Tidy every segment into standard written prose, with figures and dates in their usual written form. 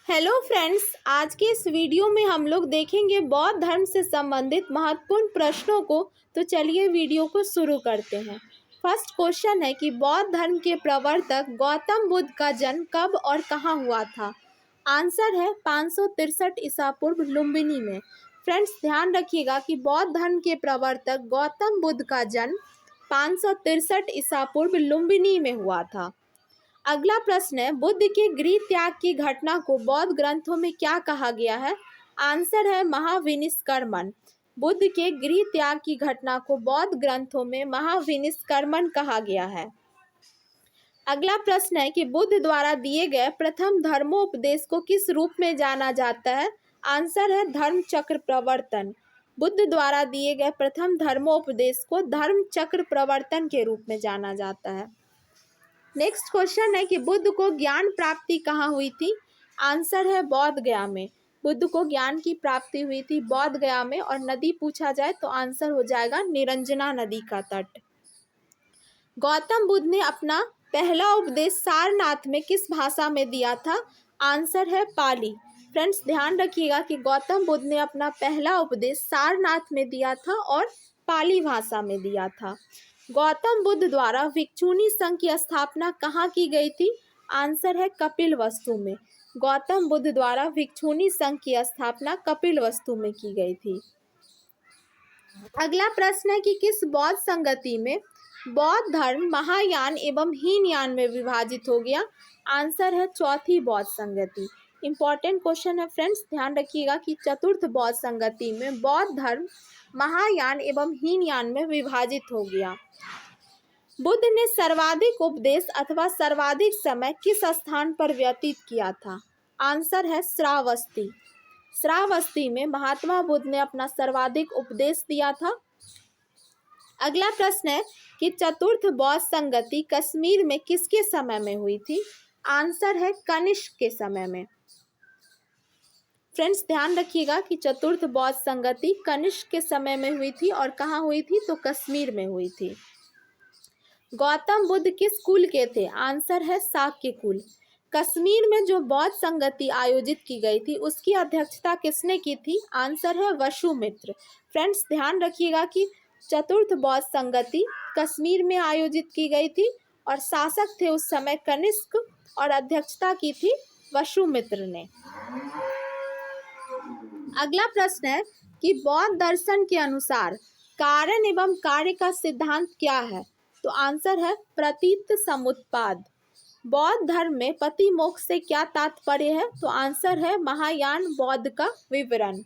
Hello friends, आज के इस वीडियो में हम लोग देखेंगे बौद्ध धर्म से संबंधित महत्वपूर्ण प्रश्नों को। तो चलिए वीडियो को शुरू करते हैं। फर्स्ट क्वेश्चन है कि बौद्ध धर्म के प्रवर्तक गौतम बुद्ध का जन्म कब और कहाँ हुआ था। आंसर है 563 ईसा पूर्व लुम्बिनी में। फ्रेंड्स ध्यान रखिएगा कि बौद्ध धर्म के प्रवर्तक गौतम बुद्ध का जन्म 563 ईसा पूर्व लुम्बिनी में हुआ था। अगला प्रश्न है, बुद्ध के गृह त्याग की घटना को बौद्ध ग्रंथों में क्या कहा गया है। आंसर है महाविनिष्कर्मण। बुद्ध के गृह त्याग की घटना को बौद्ध ग्रंथों में महाविनिष्कर्मण कहा गया है। अगला प्रश्न है कि बुद्ध द्वारा दिए गए प्रथम धर्मोपदेश को किस रूप में जाना जाता है। आंसर है धर्म चक्र प्रवर्तन। बुद्ध द्वारा दिए गए प्रथम धर्मोपदेश को धर्म चक्र प्रवर्तन के रूप में जाना जाता है। नेक्स्ट क्वेश्चन है कि बुद्ध को ज्ञान प्राप्ति कहाँ हुई थी। आंसर है बौद्ध गया में। बुद्ध को ज्ञान की प्राप्ति हुई थी बौद्ध गया में। और नदी पूछा जाए तो आंसर हो जाएगा निरंजना नदी का तट। गौतम बुद्ध ने अपना पहला उपदेश सारनाथ में किस भाषा में दिया था। आंसर है पाली। फ्रेंड्स ध्यान रखिएगा कि गौतम बुद्ध ने अपना पहला उपदेश सारनाथ में दिया था और पाली भाषा में दिया था। गौतम बुद्ध द्वारा भिक्षुणी संघ की स्थापना कहाँ की गई थी। आंसर है कपिलवस्तु में। गौतम बुद्ध द्वारा भिक्षुणी संघ की स्थापना कपिलवस्तु में की गई थी। अगला प्रश्न है कि किस बौद्ध संगति में बौद्ध धर्म महायान एवं हीनयान में विभाजित हो गया। आंसर है चौथी बौद्ध संगति। इंपॉर्टेंट क्वेश्चन है फ्रेंड्स, ध्यान रखिएगा कि चतुर्थ बौद्ध संगति में बौद्ध धर्म महायान एवं हीनयान में विभाजित हो गया। बुद्ध ने सर्वाधिक उपदेश अथवा सर्वाधिक समय किस स्थान पर व्यतीत किया था। आंसर है श्रावस्ती। श्रावस्ती में महात्मा बुद्ध ने अपना सर्वाधिक उपदेश दिया था। अगला प्रश्न है कि चतुर्थ बौद्ध संगति कश्मीर में किसके समय में हुई थी। आंसर है कनिष्क के समय में। फ्रेंड्स ध्यान रखिएगा कि चतुर्थ बौद्ध संगति कनिष्क के समय में हुई थी और कहाँ हुई थी तो कश्मीर में हुई थी। गौतम बुद्ध किस कुल के थे। आंसर है शाक्य कुल। कश्मीर में जो बौद्ध संगति आयोजित की गई थी उसकी अध्यक्षता किसने की थी। आंसर है वसुमित्र। फ्रेंड्स ध्यान रखिएगा कि चतुर्थ बौद्ध संगति कश्मीर में आयोजित की गई थी और शासक थे उस समय कनिष्क और अध्यक्षता की थी वसुमित्र ने। अगला प्रश्न है कि बौद्ध दर्शन के अनुसार कारण एवं कार्य का सिद्धांत क्या है। तो आंसर है प्रतीत समुत्पाद। बौद्ध धर्म में पति मोक्ष से क्या तात्पर्य है। तो आंसर है महायान बौद्ध का विवरण।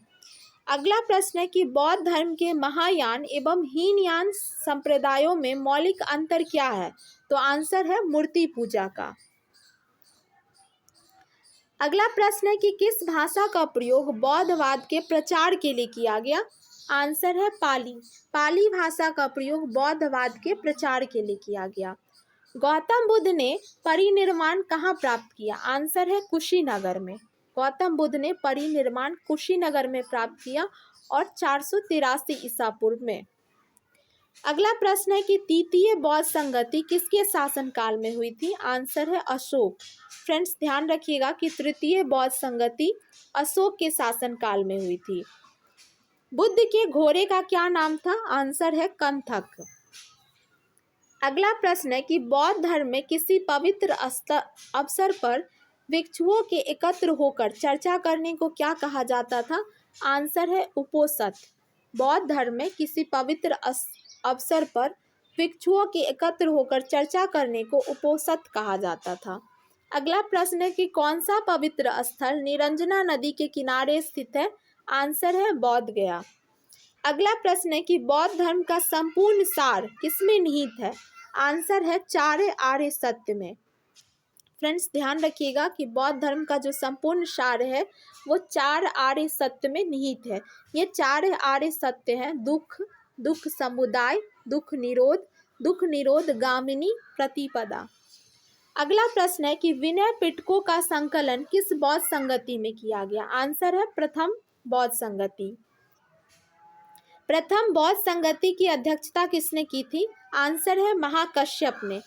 अगला प्रश्न है कि बौद्ध धर्म के महायान एवं हीनयान संप्रदायों में मौलिक अंतर क्या है। तो आंसर है मूर्ति पूजा का। अगला प्रश्न है कि किस भाषा का प्रयोग बौद्धवाद के प्रचार के लिए किया गया। आंसर है पाली। पाली भाषा का प्रयोग बौद्धवाद के प्रचार के लिए किया गया। गौतम बुद्ध ने परिनिर्वाण कहाँ प्राप्त किया। आंसर है कुशीनगर में। गौतम बुद्ध ने परिनिर्वाण कुशीनगर में प्राप्त किया और 483 ईसा पूर्व में। अगला प्रश्न है कि तृतीय बौद्ध संगति किसके शासनकाल में हुई थी। आंसर है अशोक। फ्रेंड्स ध्यान रखिएगा कि तृतीय बौद्ध संगति अशोक के शासनकाल में हुई थी। बुद्ध के घोड़े का क्या नाम था। आंसर है कंथक। अगला प्रश्न है कि बौद्ध धर्म में किसी पवित्र अवसर पर भिक्षुओं के एकत्र होकर चर्चा करने को क्या कहा जाता था। आंसर है उपोषण। बौद्ध धर्म में किसी पवित्र अवसर पर भिक्षुओं के एकत्र होकर चर्चा करने को उपोषण कहा जाता था। अगला प्रश्न है कि कौन सा पवित्र स्थल निरंजना नदी के किनारे स्थित है। आंसर है बौद्ध गया। अगला प्रश्न है कि बौद्ध धर्म का संपूर्ण सार किसमें निहित है। आंसर है चार आर्य सत्य में। फ्रेंड्स ध्यान रखिएगा कि बौद्ध धर्म का जो संपूर्ण सार है वो चार आर्य सत्य में निहित है। ये चार आर्य सत्य हैं दुख, दुख समुदाय, दुख निरोध गामिनी प्रतिपदा। अगला प्रश्न है कि विनय पिटकों का संकलन किस बौद्ध संगति में किया गया। आंसर है प्रथम बौद्ध संगति। प्रथम बौद्ध संगति की अध्यक्षता किसने की थी। आंसर है महाकश्यप ने।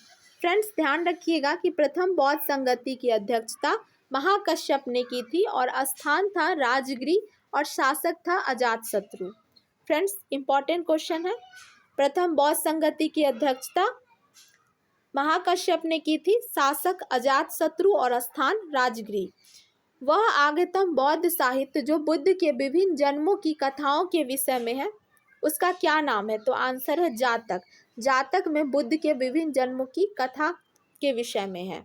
फ्रेंड्स ध्यान रखिएगा कि प्रथम बौद्ध संगति की अध्यक्षता महाकश्यप ने की थी और स्थान था राजगृह और शासक था अजातशत्रु। फ्रेंड्स, इंपॉर्टेंट क्वेश्चन है। प्रथम बौद्ध संगति की अध्यक्षता महाकश्यप ने की थी, शासक अजातशत्रु और स्थान राजगृह। वह आगतम बौद्ध साहित्य जो बुद्ध के विभिन्न जन्मों की कथाओं के विषय में है, उसका क्या नाम है? तो आंसर है जातक। जातक में बुद्ध के विभिन्न जन्मों की कथा के विषय में है।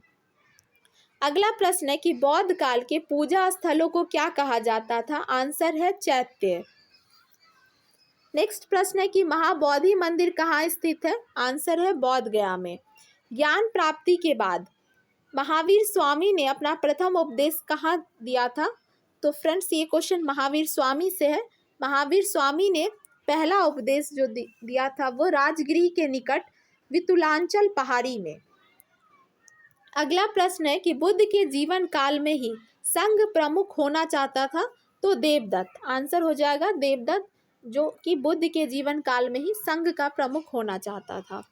अगला प्रश्न है कि बौद्ध काल के पूजा स्थलों को क्या कहा जाता था? आंसर है चैत्य। नेक्स्ट प्रश्न है कि महाबोधि मंदिर कहाँ स्थित है? आंसर है बोध गया में। ज्ञान प्राप्ति के बाद महावीर स्वामी ने अपना प्रथम उपदेश कहाँ दिया था? तो फ्रेंड्स, ये क्वेश्चन महावीर स्वामी से है। महावीर स्वामी ने पहला उपदेश जो दिया था वो राजगृह के निकट वितुलांचल पहाड़ी में। अगला प्रश्न है कि बुद्ध के जीवन काल में ही संघ प्रमुख होना चाहता था, तो देवदत्त। आंसर हो जाएगा देवदत्त, जो कि बुद्ध के जीवन काल में ही संघ का प्रमुख होना चाहता था।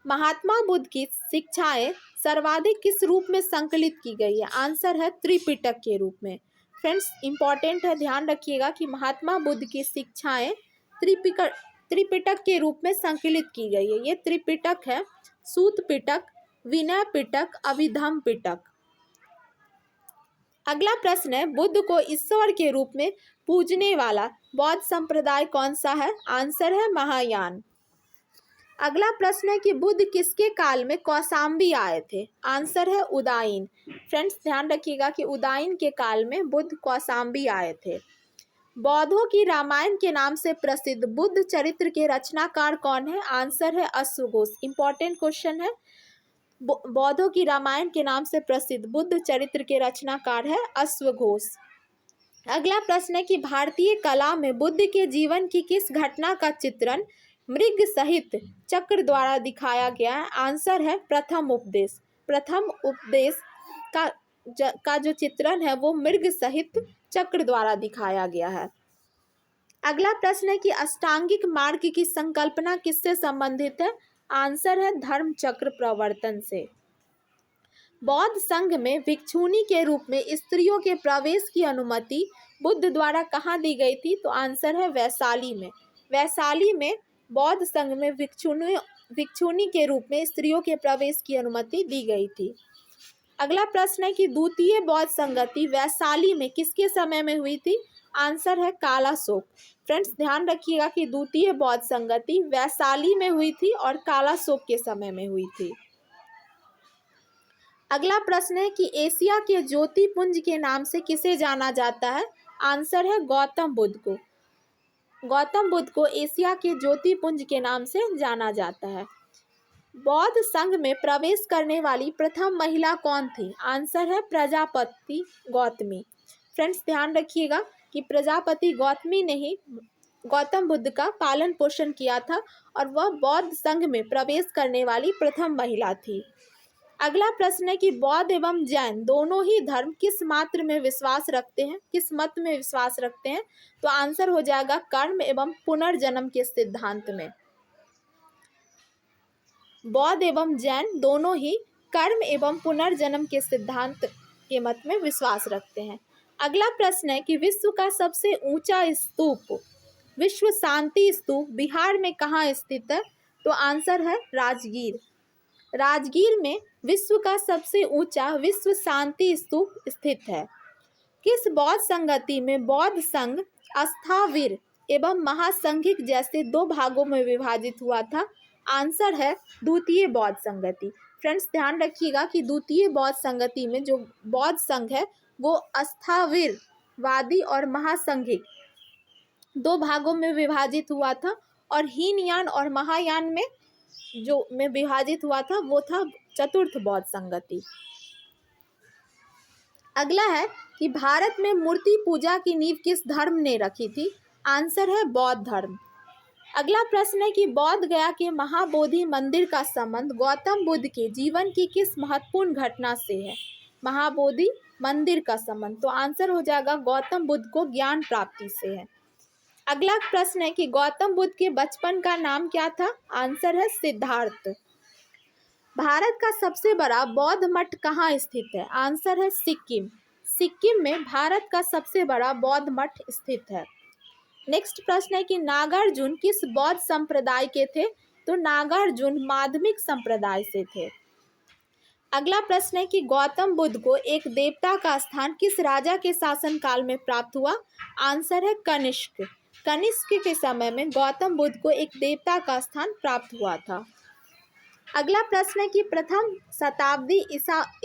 महात्मा बुद्ध की शिक्षाएं सर्वाधिक किस रूप में संकलित की गई है? आंसर है त्रिपिटक के रूप में। फ्रेंड्स, इंपॉर्टेंट है, ध्यान रखिएगा कि महात्मा बुद्ध की शिक्षाएं त्रिपिटक के रूप में संकलित की गई है। ये त्रिपिटक है सूत पिटक, विनय पिटक, अभिधम पिटक। अगला प्रश्न है बुद्ध को ईश्वर के रूप में पूजने वाला बौद्ध संप्रदाय कौन सा है? आंसर है महायान। अगला प्रश्न है कि बुद्ध किसके काल में कौशाम्बी आए थे? आंसर है उदायीन। फ्रेंड्स, ध्यान रखिएगा कि उदायीन के काल में बुद्ध कौशाम्बी आए थे। बौद्धों की रामायण के नाम से प्रसिद्ध बुद्ध चरित्र के रचनाकार कौन है? आंसर है अश्वघोष। इंपॉर्टेंट क्वेश्चन है। बौद्धों की रामायण के नाम से प्रसिद्ध बुद्ध चरित्र के रचनाकार है अश्वघोष। अगला प्रश्न है कि भारतीय कला में बुद्ध के जीवन की किस घटना का चित्रण मृग सहित चक्र द्वारा दिखाया गया है? आंसर है प्रथम उपदेश। प्रथम उपदेश का जो चित्रण है वो मृग सहित चक्र द्वारा दिखाया गया है। अगला प्रश्न है कि अष्टांगिक मार्ग की संकल्पना किससे संबंधित है? आंसर है धर्म चक्र प्रवर्तन से। बौद्ध संघ में भिक्षुनी के रूप में स्त्रियों के प्रवेश की अनुमति बुद्ध द्वारा कहाँ दी गई थी? तो आंसर है वैशाली में। वैशाली में बौद्ध संघ में भिक्षुनी के रूप में स्त्रियों के प्रवेश की अनुमति दी गई थी। अगला प्रश्न है कि द्वितीय बौद्ध संगति वैशाली में किसके समय में हुई थी? आंसर है कालाशोक। फ्रेंड्स, ध्यान रखिएगा कि द्वितीय बौद्ध संगति वैशाली में हुई थी और कालाशोक के समय में हुई थी। अगला प्रश्न है कि एशिया के ज्योतिपुंज के नाम से किसे जाना जाता है? आंसर है गौतम बुद्ध को। गौतम बुद्ध को एशिया के ज्योतिपुंज के नाम से जाना जाता है। बौद्ध संघ में प्रवेश करने वाली प्रथम महिला कौन थी? आंसर है प्रजापति गौतमी। फ्रेंड्स, ध्यान रखिएगा कि प्रजापति गौतमी ने ही गौतम बुद्ध का पालन पोषण किया था और वह बौद्ध संघ में प्रवेश करने वाली प्रथम महिला थी। अगला प्रश्न है कि बौद्ध एवं जैन दोनों ही धर्म किस मात्र में विश्वास रखते हैं? किस मत में विश्वास रखते हैं? तो आंसर हो जाएगा कर्म एवं पुनर्जन्म के सिद्धांत में। बौद्ध एवं जैन दोनों ही कर्म एवं पुनर्जन्म के सिद्धांत के मत में विश्वास रखते हैं। अगला प्रश्न है कि विश्व का सबसे ऊंचा स्तूप, विश्व शांति स्तूप बिहार में कहाँ स्थित है? तो आंसर है राजगीर। राजगीर में विश्व का सबसे ऊंचा विश्व शांति स्तूप स्थित है। किस बौद्ध संगति में बौद्ध संघ अस्थावीर एवं महासंघिक जैसे दो भागों में विभाजित हुआ था? आंसर है द्वितीय बौद्ध संगति। फ्रेंड्स, ध्यान रखिएगा कि द्वितीय बौद्ध संगति में जो बौद्ध संघ है वो अस्थावीरवादी और महासंघिक दो भागों में विभाजित हुआ था और हीनयान और महायान में जो में विभाजित हुआ था वो था चतुर्थ बौद्ध संगति। अगला है कि भारत में मूर्ति पूजा की नींव किस धर्म ने रखी थी? आंसर है बौद्ध धर्म। अगला प्रश्न है कि बौद्ध गया के महाबोधि मंदिर का संबंध गौतम बुद्ध के जीवन की किस महत्वपूर्ण घटना से है? महाबोधि मंदिर का संबंध, तो आंसर हो जाएगा गौतम बुद्ध को ज्ञान प्राप्ति से है। अगला प्रश्न है कि गौतम बुद्ध के बचपन का नाम क्या था? आंसर है सिद्धार्थ। भारत का सबसे बड़ा बौद्ध मठ कहाँ स्थित है? आंसर है सिक्किम। सिक्किम में भारत का सबसे बड़ा बौद्ध मठ स्थित है। नेक्स्ट प्रश्न है कि नागार्जुन किस बौद्ध संप्रदाय के थे? तो नागार्जुन माध्यमिक संप्रदाय से थे। अगला प्रश्न है कि गौतम बुद्ध को एक देवता का स्थान किस राजा के शासन काल में प्राप्त हुआ? आंसर है कनिष्क। कनिष्क के समय में गौतम बुद्ध को एक देवता का स्थान प्राप्त हुआ था। अगला प्रश्न है कि प्रथम शताब्दी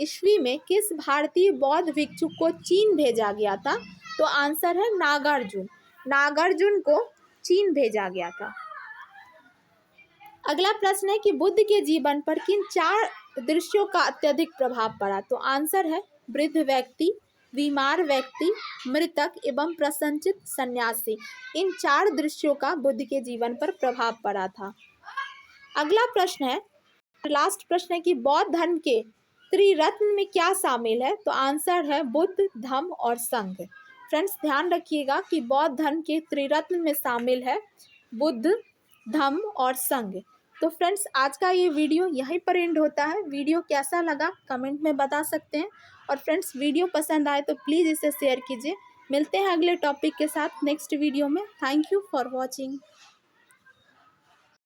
ईस्वी में किस भारतीय बौद्ध भिक्षु को चीन भेजा गया था? तो आंसर है नागार्जुन। नागार्जुन को चीन भेजा गया था। अगला प्रश्न है कि बुद्ध के जीवन पर किन 4 दृश्यों का अत्यधिक प्रभाव पड़ा? तो आंसर है वृद्ध व्यक्ति, बीमार व्यक्ति, मृतक एवं प्रसन्नचित्त सन्यासी। इन 4 दृश्यों का बुद्ध के जीवन पर प्रभाव पड़ा था। अगला प्रश्न है, लास्ट प्रश्न है कि बौद्ध धर्म के त्रिरत्न में क्या शामिल है? तो आंसर है बुद्ध, धम्म और संघ। फ्रेंड्स ध्यान रखिएगा कि बौद्ध धर्म के त्रिरत्न में शामिल है बुद्ध, धम्म और संघ। तो फ्रेंड्स आज का ये वीडियो यहीं पर एंड होता है। वीडियो कैसा लगा कमेंट में बता सकते हैं, और फ्रेंड्स वीडियो पसंद आए तो प्लीज़ इसे शेयर कीजिए। मिलते हैं अगले टॉपिक के साथ नेक्स्ट वीडियो में। Thank you for watching.